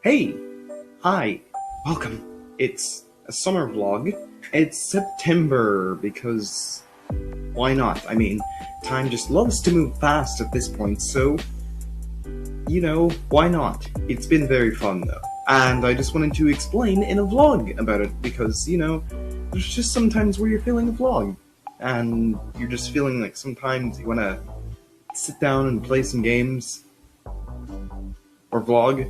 Hey! Hi! Welcome! It's a summer vlog. It's September, because why not? I mean, time just loves to move fast at this point, so, you know, why not? It's been very fun, though. And I just wanted to explain in a vlog about it, because, you know, there's just sometimes where you're feeling a vlog, and you're just feeling like sometimes you want to sit down and play some games, or vlog.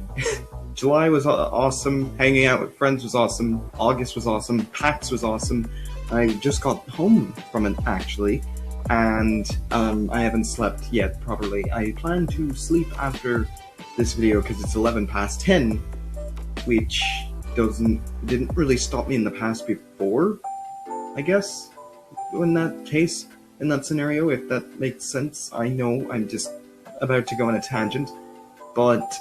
July was awesome, hanging out with friends was awesome, August was awesome, PAX was awesome. I just got home from it, actually, and I haven't slept yet properly. I plan to sleep after this video because it's 11 past 10, which didn't really stop me in the past before, I guess, in that scenario, if that makes sense. I know I'm just about to go on a tangent, but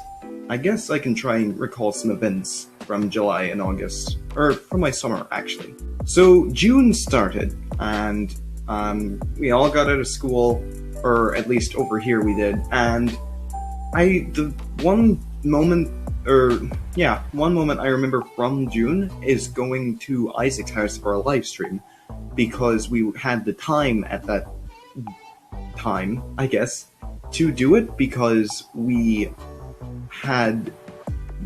I guess I can try and recall some events from July and August, or from my summer, actually. So, June started, and we all got out of school, or at least over here we did, and one moment I remember from June is going to Isaac's house for a live stream, because we had the time at that time, I guess, to do it, because we had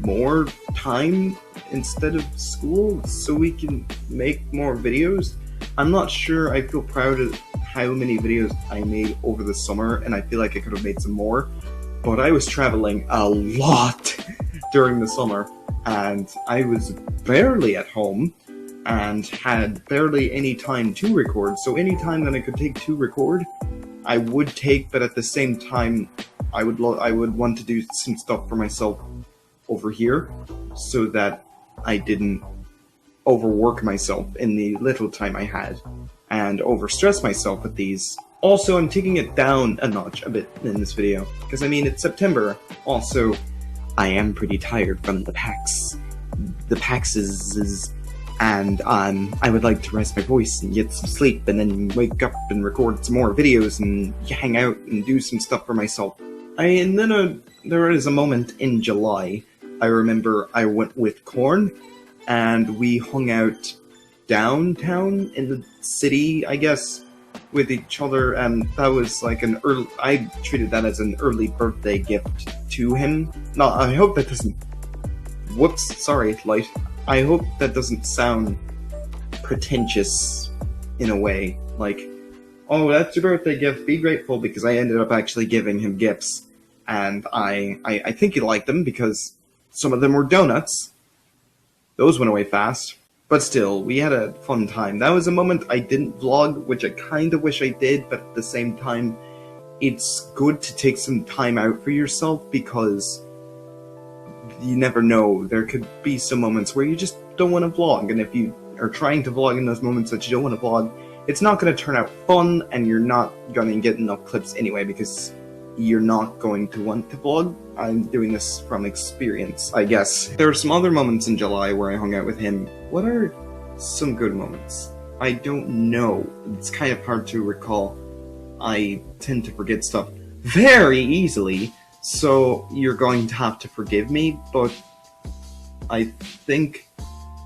more time instead of school, so we can make more videos. I'm not sure. I feel proud of how many videos I made over the summer, and I feel like I could have made some more, but I was traveling a lot during the summer, and I was barely at home, and had barely any time to record, so any time that I could take to record, I would take, but at the same time, I would want to do some stuff for myself over here, so that I didn't overwork myself in the little time I had, and overstress myself with these. Also, I'm taking it down a notch a bit in this video, because I mean, it's September. Also, I am pretty tired from the PAXs, and I would like to rest my voice and get some sleep, and then wake up and record some more videos and hang out and do some stuff for myself. And then there is a moment in July, I remember I went with Korn, and we hung out downtown in the city, I guess, with each other, and that was like I treated that as an early birthday gift to him. No, I hope that doesn't, whoops, sorry, light. I hope that doesn't sound pretentious in a way, like, oh, that's your birthday gift, be grateful, because I ended up actually giving him gifts, and I think he liked them, because some of them were donuts. Those went away fast, but still, we had a fun time. That was a moment I didn't vlog, which I kinda wish I did, but at the same time, it's good to take some time out for yourself, because you never know, there could be some moments where you just don't want to vlog, and if you are trying to vlog in those moments that you don't want to vlog, it's not going to turn out fun, and you're not going to get enough clips anyway, because you're not going to want to vlog. I'm doing this from experience, I guess. There are some other moments in July where I hung out with him. What are some good moments? I don't know. It's kind of hard to recall. I tend to forget stuff very easily, so you're going to have to forgive me, but I think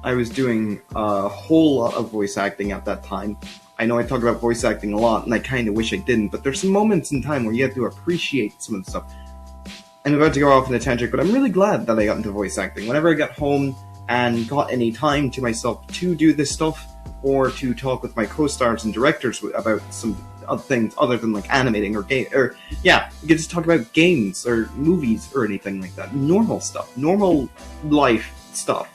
I was doing a whole lot of voice acting at that time. I know I talk about voice acting a lot, and I kind of wish I didn't, but there's some moments in time where you have to appreciate some of the stuff. I'm about to go off on a tangent, but I'm really glad that I got into voice acting. Whenever I got home and got any time to myself to do this stuff, or to talk with my co-stars and directors about some other things other than like animating or you could just talk about games or movies or anything like that. Normal stuff, normal life stuff.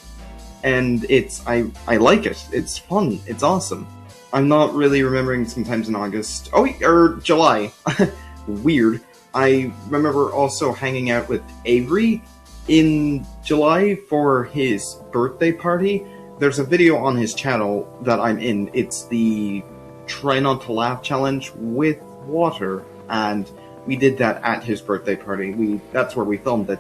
And I like it. It's fun. It's awesome. I'm not really remembering sometimes in August. Or July. Weird. I remember also hanging out with Avery in July for his birthday party. There's a video on his channel that I'm in. It's the Try Not to Laugh challenge with water, and we did that at his birthday party. That's where we filmed it,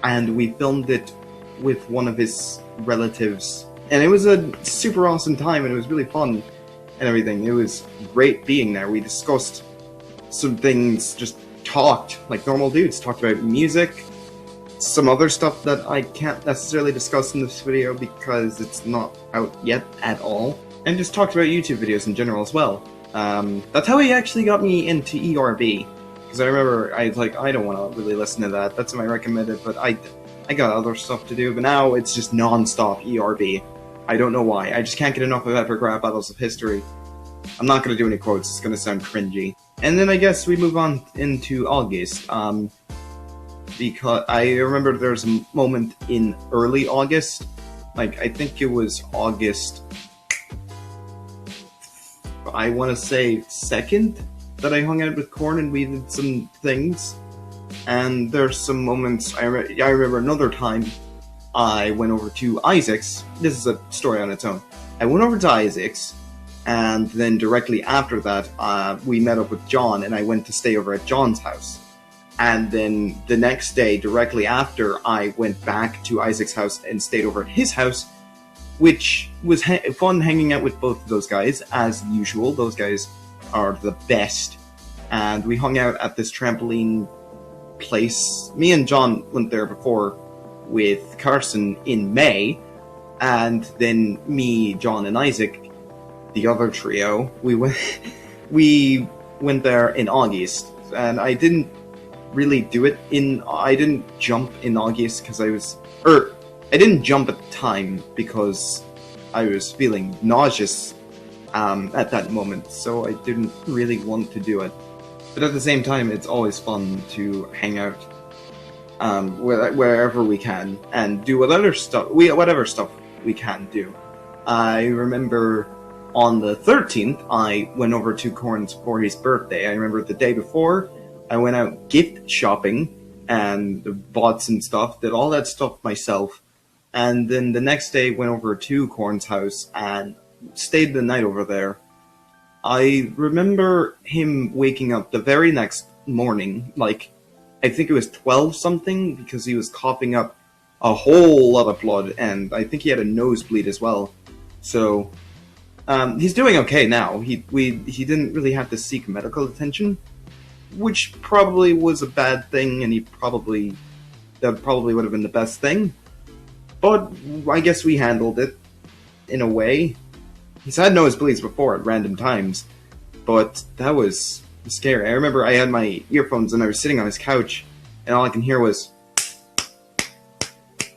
and we filmed it with one of his relatives, and it was a super awesome time, and it was really fun and everything. It was great being there. We discussed some things, just talked like normal dudes, talked about music, some other stuff that I can't necessarily discuss in this video because it's not out yet at all, and just talked about YouTube videos in general as well. That's how he actually got me into ERB, because I remember I was like, I don't want to really listen to that, that's my recommended, but I got other stuff to do, but now it's just non-stop ERB. I don't know why, I just can't get enough of Epic Rap Battles of History. I'm not going to do any quotes, it's going to sound cringy. And then I guess we move on into August, because I remember there's a moment in early August, like I think it was August, I want to say 2nd, that I hung out with Korn and we did some things. And there's some moments, I remember another time I went over to Isaac's. This is a story on its own. I went over to Isaac's, and then directly after that, we met up with John, and I went to stay over at John's house. And then the next day, directly after, I went back to Isaac's house and stayed over at his house, which was fun hanging out with both of those guys, as usual. Those guys are the best. And we hung out at this trampoline place. Me and John went there before with Carson in May, and then me, John, and Isaac, the other trio, we went there in August, and I didn't really do it I didn't jump in August because I didn't jump at the time because I was feeling nauseous at that moment, so I didn't really want to do it. But at the same time, it's always fun to hang out wherever we can and do whatever stuff we can do. I remember on the 13th, I went over to Korn's for his birthday. I remember the day before, I went out gift shopping and bought some stuff, did all that stuff myself. And then the next day, went over to Korn's house and stayed the night over there. I remember him waking up the very next morning, like, I think it was 12 something, because he was coughing up a whole lot of blood, and I think he had a nosebleed as well. So, he's doing okay now. He didn't really have to seek medical attention, which probably was a bad thing, and that probably would have been the best thing. But I guess we handled it in a way. He's had nosebleeds before at random times, but that was scary. I remember I had my earphones and I was sitting on his couch, and all I can hear was,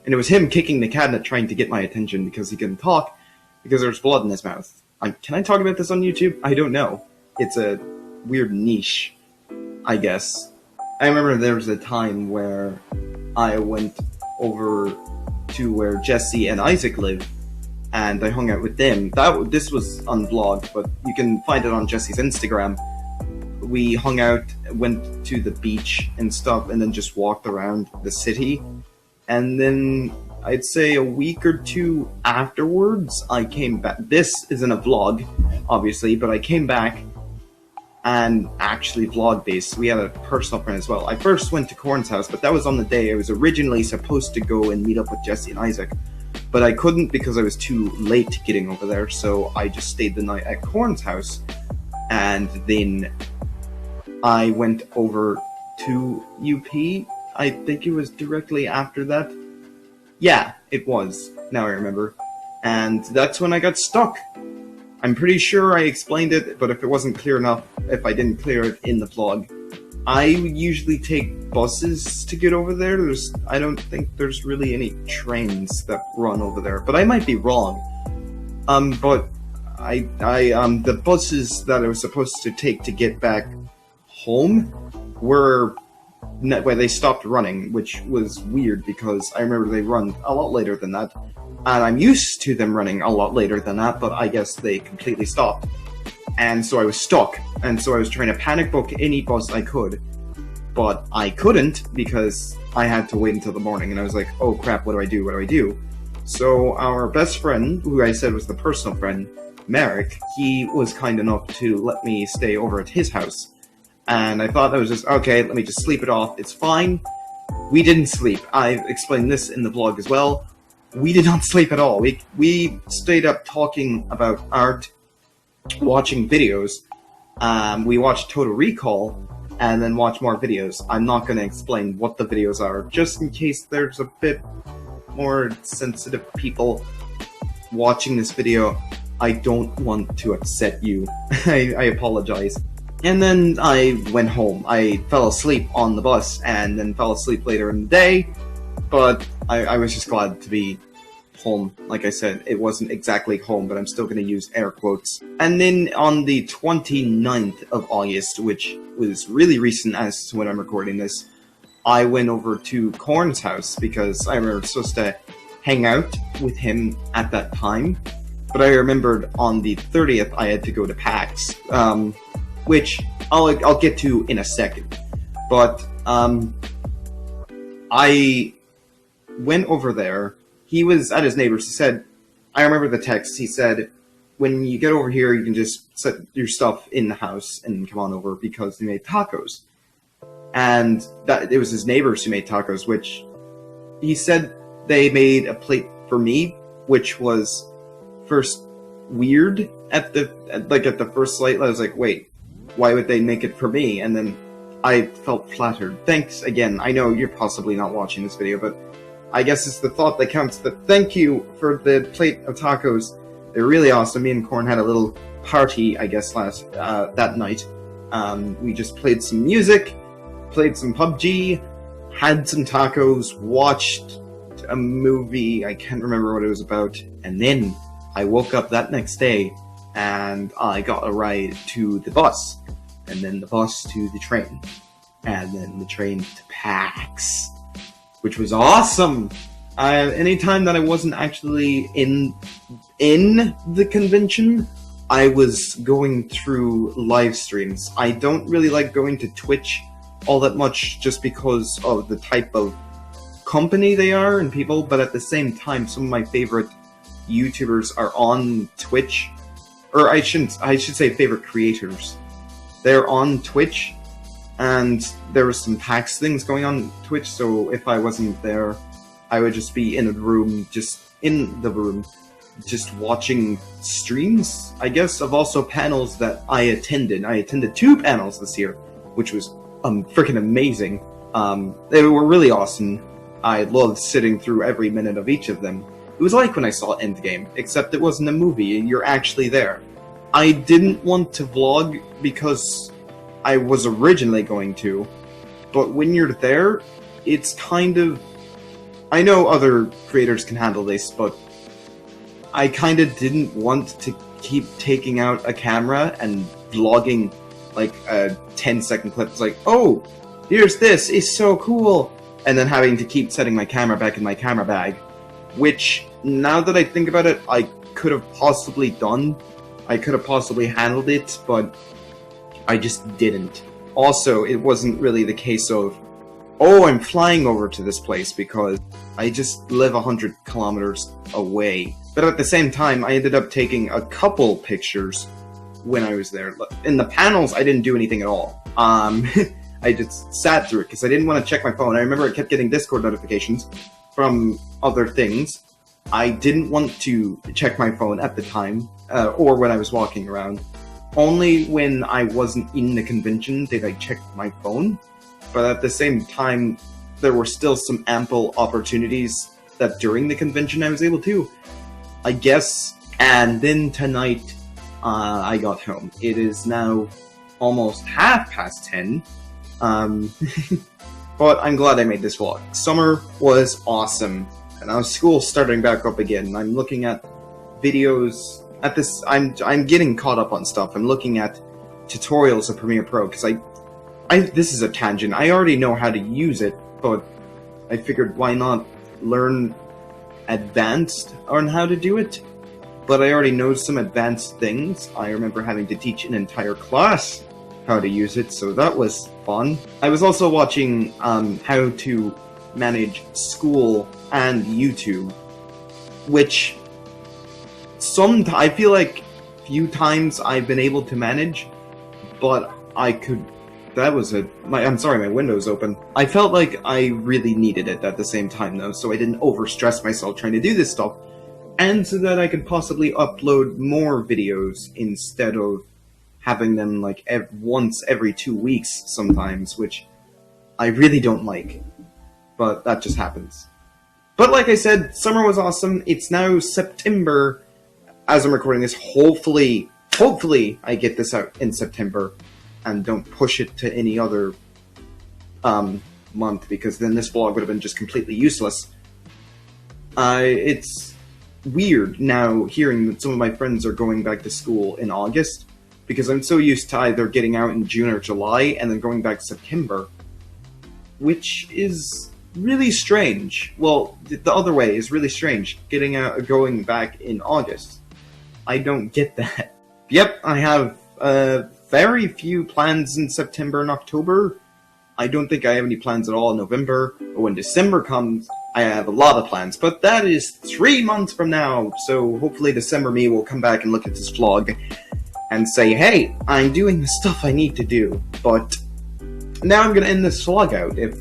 and it was him kicking the cabinet trying to get my attention because he couldn't talk because there was blood in his mouth. Can I talk about this on YouTube? I don't know. It's a weird niche, I guess. I remember there was a time where I went over to where Jesse and Isaac live, and I hung out with them. This was unvlogged, but you can find it on Jesse's Instagram. We hung out, went to the beach and stuff, and then just walked around the city. And then, I'd say a week or two afterwards, I came back. This isn't a vlog, obviously, but I came back and actually vlogged this. We had a personal friend as well. I first went to Korn's house, but that was on the day I was originally supposed to go and meet up with Jesse and Isaac. But I couldn't because I was too late getting over there, so I just stayed the night at Korn's house. And then I went over to UP. I think it was directly after that. Yeah, it was. Now I remember. And that's when I got stuck. I'm pretty sure I explained it, but if it wasn't clear enough, if I didn't clear it in the vlog, I usually take buses to get over there. I don't think there's really any trains that run over there, but I might be wrong. But the buses that I was supposed to take to get back home where they stopped running, which was weird because I remember they run a lot later than that, and I'm used to them running a lot later than that, but I guess they completely stopped. And so I was stuck, and so I was trying to panic book any bus I could, but I couldn't because I had to wait until the morning, and I was like, oh crap, what do I do? So our best friend, who I said was the personal friend, Merrick, he was kind enough to let me stay over at his house. And I thought that was just, okay, let me just sleep it off, it's fine. We didn't sleep. I've explained this in the vlog as well. We did not sleep at all. We stayed up talking about art, watching videos. We watched Total Recall, and then watch more videos. I'm not going to explain what the videos are, just in case there's a bit more sensitive people watching this video. I don't want to upset you. I apologize. And then I went home. I fell asleep on the bus, and then fell asleep later in the day, but I was just glad to be home. Like I said, it wasn't exactly home, but I'm still going to use air quotes. And then on the 29th of August, which was really recent as to when I'm recording this, I went over to Korn's house because I was supposed to hang out with him at that time. But I remembered on the 30th I had to go to PAX, which I'll get to in a second. But I went over there. He was at his neighbor's. He said, I remember the text. He said, when you get over here, you can just set your stuff in the house and come on over because they made tacos. And that it was his neighbors who made tacos, which he said they made a plate for me, which was first weird at the first sight. I was like, wait, why would they make it for me? And then I felt flattered. Thanks again. I know you're possibly not watching this video, but I guess it's the thought that counts. But thank you for the plate of tacos. They're really awesome. Me and Korn had a little party, I guess, that night. We just played some music, played some PUBG, had some tacos, watched a movie. I can't remember what it was about. And then I woke up that next day and I got a ride to the bus, and then the bus to the train, and then the train to PAX, which was awesome. Anytime that I wasn't actually in the convention, I was going through live streams. I don't really like going to Twitch all that much just because of the type of company they are and people, but at the same time, some of my favorite YouTubers are on Twitch, or I should say favorite creators. They're on Twitch, and there was some PAX things going on Twitch, so if I wasn't there, I would just be in the room, just watching streams, I guess, of also panels that I attended. I attended 2 panels this year, which was freaking amazing. They were really awesome. I loved sitting through every minute of each of them. It was like when I saw Endgame, except it wasn't a movie, and you're actually there. I didn't want to vlog because I was originally going to, but when you're there, it's kind of... I know other creators can handle this, but I kind of didn't want to keep taking out a camera and vlogging like a 10-second clip. It's like, oh, here's this, it's so cool, and then having to keep setting my camera back in my camera bag, which, now that I think about it, I could have possibly done. I could have possibly handled it, but I just didn't. Also, it wasn't really the case of, oh, I'm flying over to this place, because I just live 100 kilometers away. But at the same time, I ended up taking a couple pictures when I was there. In the panels, I didn't do anything at all. I just sat through it, because I didn't want to check my phone. I remember I kept getting Discord notifications from other things. I didn't want to check my phone at the time, or when I was walking around. Only when I wasn't in the convention did I check my phone. But at the same time, there were still some ample opportunities that during the convention I was able to, I guess. And then tonight, I got home. It is now almost 10:30. But I'm glad I made this vlog. Summer was awesome, and now school's starting back up again. I'm looking at videos at this. I'm getting caught up on stuff. I'm looking at tutorials of Premiere Pro because this is a tangent. I already know how to use it, but I figured why not learn advanced on how to do it. But I already know some advanced things. I remember having to teach an entire class how to use it, so that was fun. I was also watching how to manage school and YouTube, which I feel like few times I've been able to manage, but I could... I'm sorry, my window's open. I felt like I really needed it at the same time, though, so I didn't overstress myself trying to do this stuff, and so that I could possibly upload more videos instead of having them like once every 2 weeks sometimes, which I really don't like. But that just happens. But like I said, summer was awesome. It's now September as I'm recording this. Hopefully I get this out in September and don't push it to any other month, because then this vlog would have been just completely useless. It's weird now hearing that some of my friends are going back to school in August, because I'm so used to either getting out in June or July and then going back September, which is really strange. Well, the other way is really strange, going back in August. I don't get that. Yep, I have very few plans in September and October. I don't think I have any plans at all in November, but when December comes, I have a lot of plans, but that is 3 months from now, so hopefully December me will come back and look at this vlog and say, hey, I'm doing the stuff I need to do. But now I'm gonna end this vlog out. If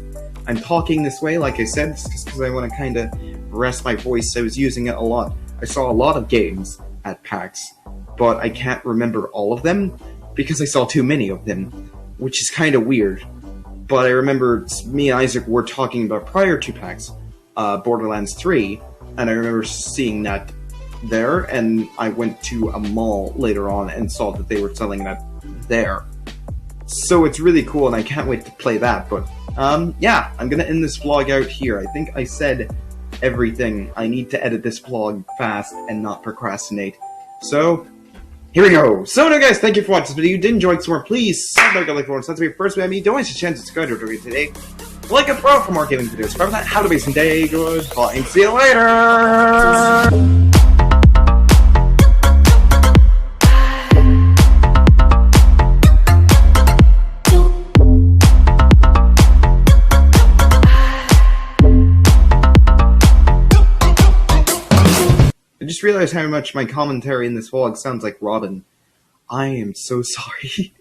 I'm talking this way, like I said, it's just because I want to kind of rest my voice. I was using it a lot. I saw a lot of games at PAX, but I can't remember all of them because I saw too many of them, which is kind of weird. But I remember me and Isaac were talking about prior to PAX, Borderlands 3, and I remember seeing that there, and I went to a mall later on and saw that they were selling that there. So it's really cool, and I can't wait to play that. But yeah, I'm gonna end this vlog out here. I think I said everything. I need to edit this vlog fast and not procrastinate. So here we go. So now guys, thank you for watching this video. If you did enjoy some more, please subscribe, like, so that's my first video. Don't waste a chance to subscribe to the video today. Like a pro for more gaming videos. Remember that, have a amazing day, goodbye, and see you later! I just realized how much my commentary in this vlog sounds like Robin. I am so sorry.